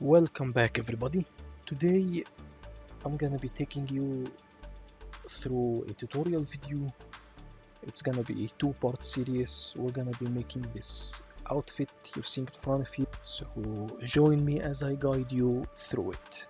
Welcome back everybody. Today I'm gonna be taking you through a tutorial video. It's gonna be a two-part series. We're gonna be making this outfit you're seeing in front of you, so join me as I guide you through it.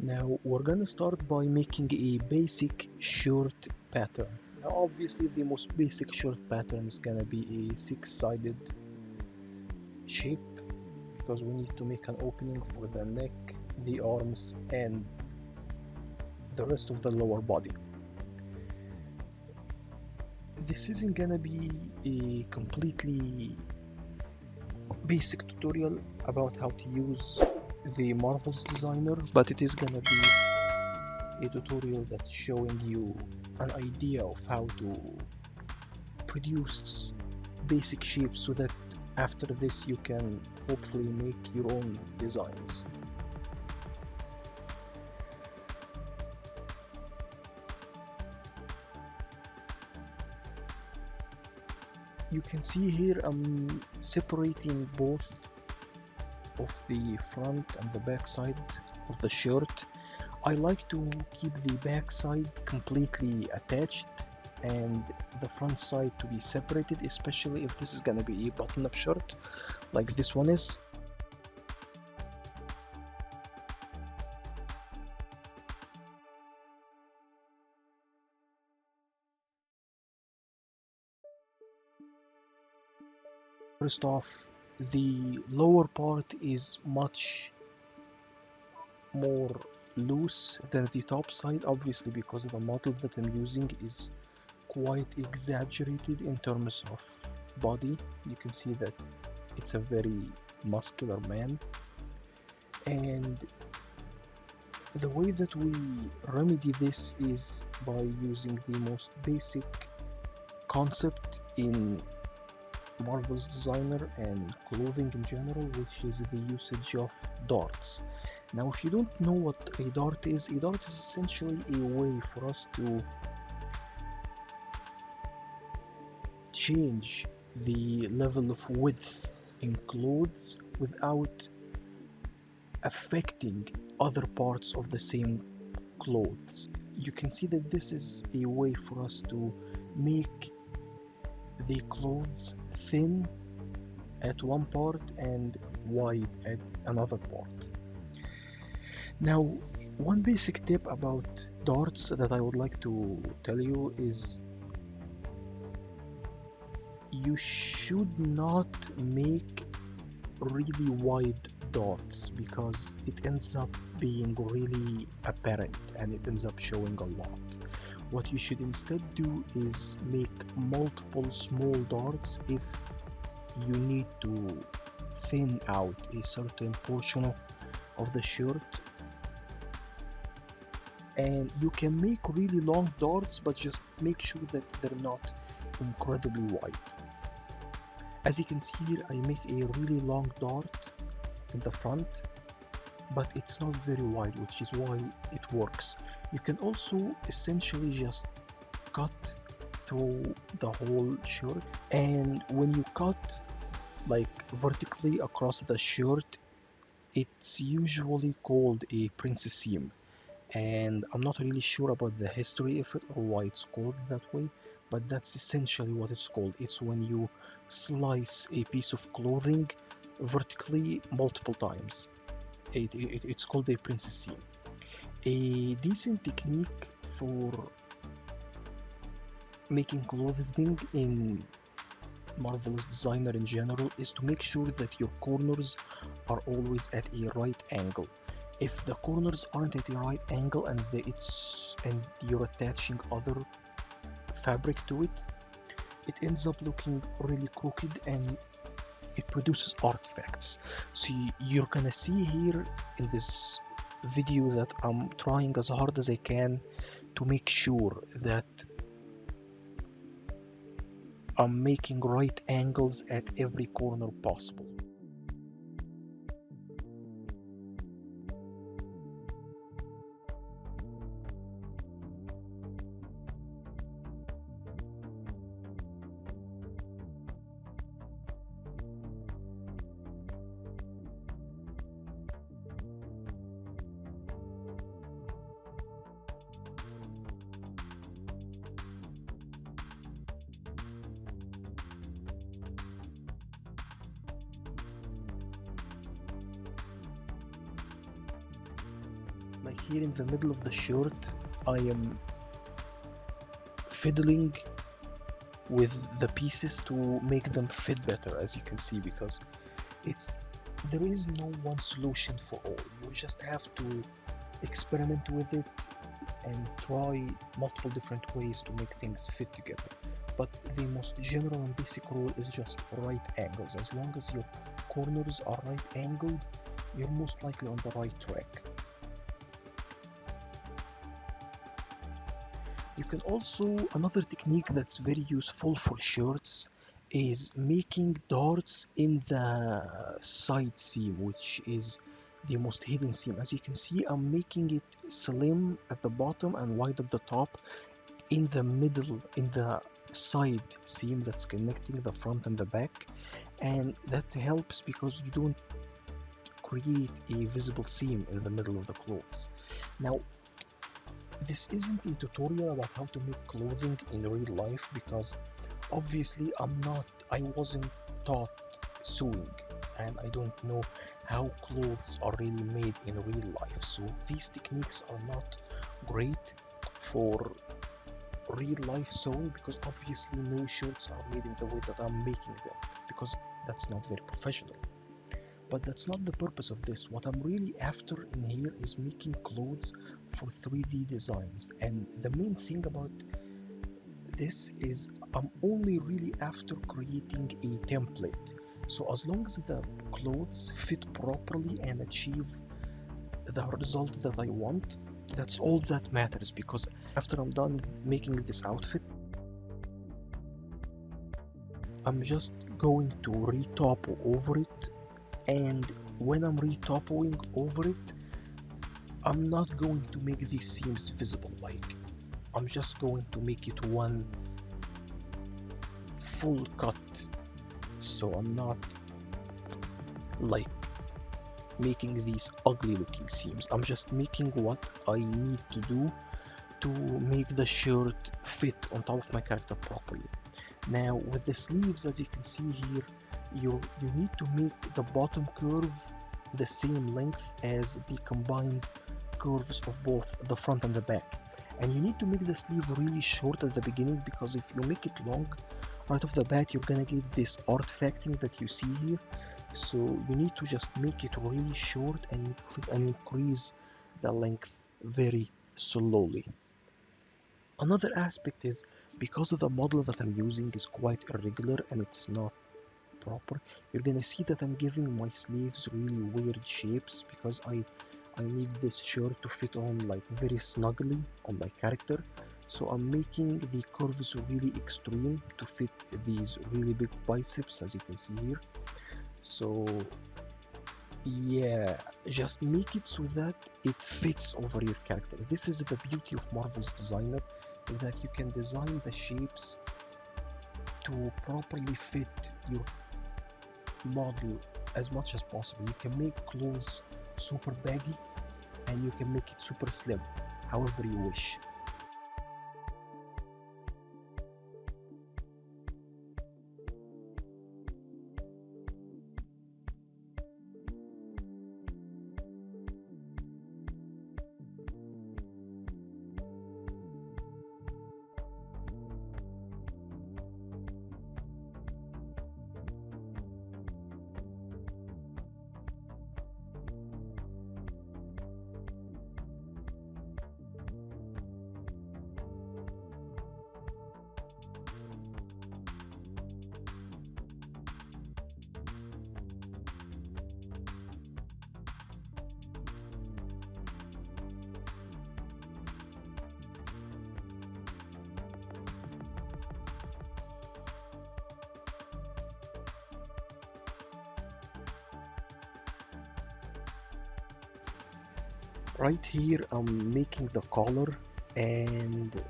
Now we're gonna start by making a basic shirt pattern. Now obviously the most basic shirt pattern is gonna be a six-sided shape, because we need to make an opening for the neck, the arms, and the rest of the lower body. This isn't gonna be a completely basic tutorial about how to use the Marvellous designer, but it is gonna be a tutorial that's showing you an idea of how to produce basic shapes, so that after this you can hopefully make your own designs. You can see here I'm separating both of the front and the back side of the shirt. I like to keep the back side completely attached and the front side to be separated, especially if this is gonna be a button-up shirt like this one is. First off, the lower part is much more loose than the top side, obviously because the model that I'm using is quite exaggerated in terms of body. You can see that it's a very muscular man, and the way that we remedy this is by using the most basic concept in Marvellous designer and clothing in general, which is the usage of darts. Now if you don't know what a dart is essentially a way for us to change the level of width in clothes without affecting other parts of the same clothes. You can see that this is a way for us to make the clothes thin at one part and wide at another part. Now, one basic tip about darts that I would like to tell you is you should not make really wide darts, because it ends up being really apparent and it ends up showing a lot. What you should instead do is make multiple small darts if you need to thin out a certain portion of the shirt. And you can make really long darts, but just make sure that they're not incredibly wide. As you can see here, I make a really long dart in the front, but it's not very wide, which is why it works. You can also essentially just cut through the whole shirt, and when you cut like vertically across the shirt, it's usually called a princess seam, and I'm not really sure about the history of it or why it's called that way, but that's essentially what it's called. It's when you slice a piece of clothing vertically multiple times. It's called a princess seam. A decent technique for making clothing in Marvellous designer in general is to make sure that your corners are always at a right angle. If the corners aren't at a right angle and you're attaching other fabric to it, it ends up looking really crooked and it produces artifacts. So you're gonna see here in this video that I'm trying as hard as I can to make sure that I'm making right angles at every corner possible. here in the middle of the shirt, I am fiddling with the pieces to make them fit better, as you can see, because there is no one solution for all. You just have to experiment with it and try multiple different ways to make things fit together. But the most general and basic rule is just right angles. As long as your corners are right angled, you're most likely on the right track. You can also, another technique that's very useful for shirts is making darts in the side seam, which is the most hidden seam. As you can see, I'm making it slim at the bottom and wide at the top. In the middle, in the side seam that's connecting the front and the back, and that helps because you don't create a visible seam in the middle of the clothes. Now, this isn't a tutorial about how to make clothing in real life, because obviously I wasn't taught sewing and I don't know how clothes are really made in real life. So these techniques are not great for real life sewing, because obviously no shirts are made in the way that I'm making them, because that's not very professional. But that's not the purpose of this. What I'm really after in here is making clothes for 3D designs, and the main thing about this is I'm only really after creating a template. So as long as the clothes fit properly and achieve the result that I want, that's all that matters, because after I'm done making this outfit, I'm just going to retopple over it, and when I'm retoppling over it, I'm not going to make these seams visible. Like, I'm just going to make it one full cut, so I'm not like making these ugly looking seams. I'm just making what I need to do to make the shirt fit on top of my character properly. Now with the sleeves, as you can see here, you need to make the bottom curve the same length as the combined curves of both the front and the back, and you need to make the sleeve really short at the beginning, because if you make it long right off the bat, you're gonna get this artifacting that you see here. So you need to just make it really short and increase the length very slowly. Another aspect is, because of the model that I'm using is quite irregular and it's not proper, you're gonna see that I'm giving my sleeves really weird shapes, because I need this shirt to fit on like very snugly on my character. So I'm making the curves really extreme to fit these really big biceps, as you can see here. So yeah, just make it so that it fits over your character. This is the beauty of Marvel's designer, is that you can design the shapes to properly fit your model as much as possible. You can make clothes super baggy and you can make it super slim, however you wish. Right here I'm making the collar, and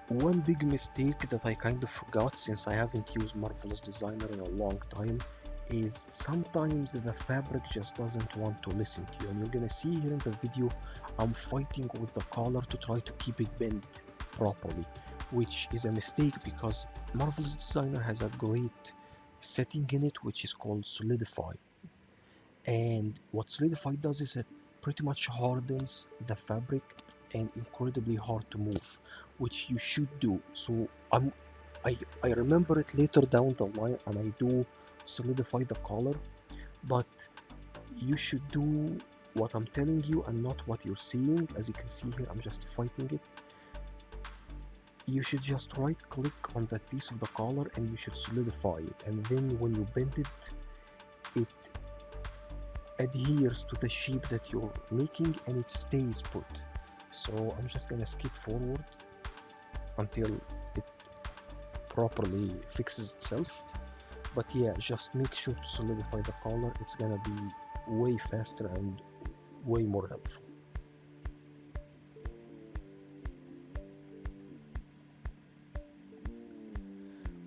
one big mistake that I kind of forgot, since I haven't used Marvelous Designer in a long time, is sometimes the fabric just doesn't want to listen to you. And you're gonna see here in the video, I'm fighting with the collar to try to keep it bent properly, which is a mistake, because Marvelous Designer has a great setting in it which is called Solidify. And what Solidify does is that pretty much hardens the fabric and incredibly hard to move, which you should do. So I remember it later down the line and I do solidify the color, but you should do what I'm telling you and not what you're seeing. As you can see here, I'm just fighting it. You should just right click on that piece of the collar and you should solidify it, and then when you bend it, it adheres to the shape that you're making and it stays put. So I'm just gonna skip forward until it properly fixes itself. But yeah, just make sure to solidify the collar. It's gonna be way faster and way more helpful.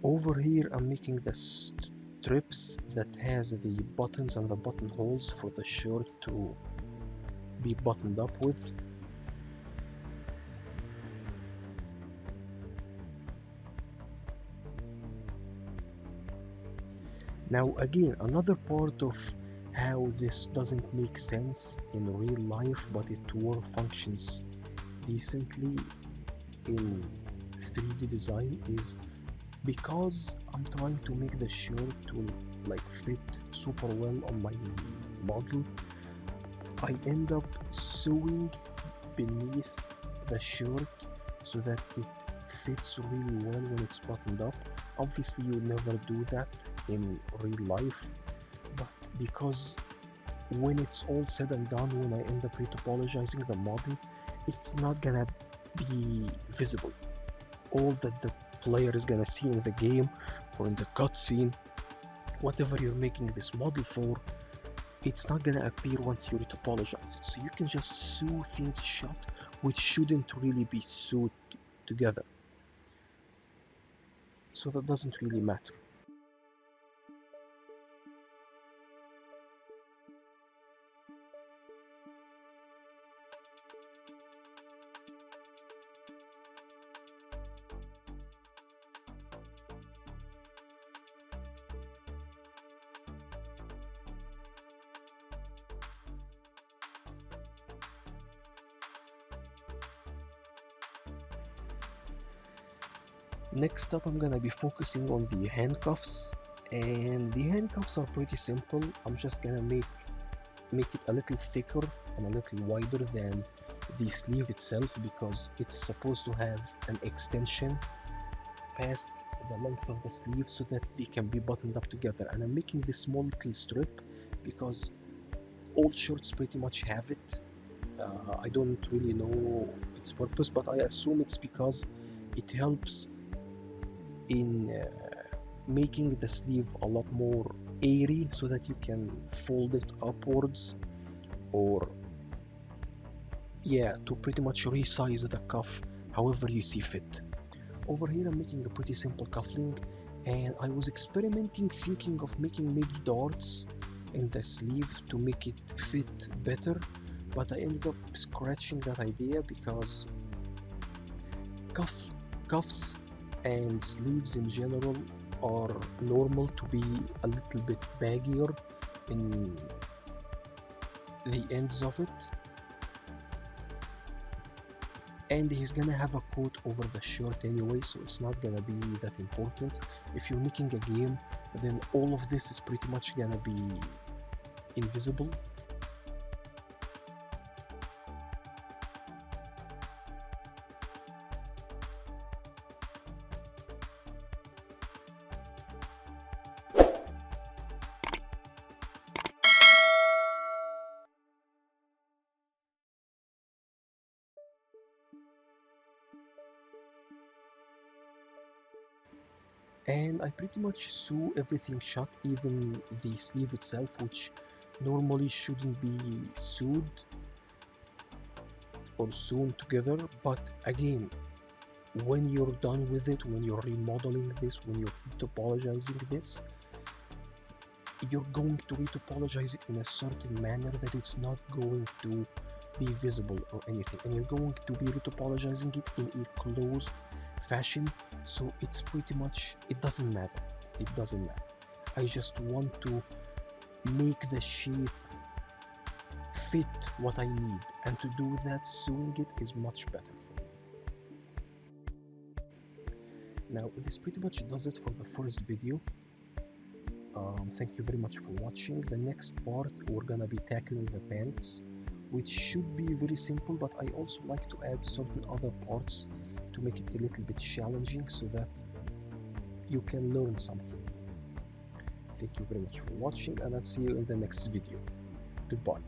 Over here I'm making the strips that has the buttons and the buttonholes for the shirt to be buttoned up with. Now again, another part of how this doesn't make sense in real life, but it functions decently in 3D design, is because I'm trying to make the shirt to like fit super well on my model, I end up sewing beneath the shirt so that it fits really well when it's buttoned up. Obviously you never do that in real life, but because when it's all said and done, when I end up retopologizing the model, it's not gonna be visible. All that the player is gonna see in the game or in the cutscene, whatever you're making this model for, it's not gonna appear once you retopologize it. So you can just sew things shut which shouldn't really be sewed together. So that doesn't really matter. Next up, I'm gonna be focusing on the handcuffs, and the handcuffs are pretty simple. I'm just gonna make it a little thicker and a little wider than the sleeve itself, because it's supposed to have an extension past the length of the sleeve so that they can be buttoned up together. And I'm making this small little strip because all shirts pretty much have it. I don't really know its purpose, but I assume it's because it helps in making the sleeve a lot more airy so that you can fold it upwards, or yeah, to pretty much resize the cuff however you see fit. Over here I'm making a pretty simple cuffling, and I was experimenting, thinking of making maybe darts in the sleeve to make it fit better, but I ended up scratching that idea because cuffs and sleeves in general are normal to be a little bit baggier in the ends of it, and he's gonna have a coat over the shirt anyway, so it's not gonna be that important. If you're making a game, then all of this is pretty much gonna be invisible. And I pretty much sew everything shut, even the sleeve itself, which normally shouldn't be sewed or sewn together. But again, when you're done with it, when you're remodeling this, when you're retopologizing this, you're going to retopologize it in a certain manner that it's not going to be visible or anything, and you're going to be retopologizing it in a closed fashion, so it's pretty much, it doesn't matter. I just want to make the shape fit what I need, and to do that, sewing it is much better for me. Now this pretty much does it for the first video. Thank you very much for watching. The next part we're gonna be tackling the pants, which should be very simple, but I also like to add certain other parts to make it a little bit challenging so that you can learn something. Thank you very much for watching, and I'll see you in the next video. Goodbye.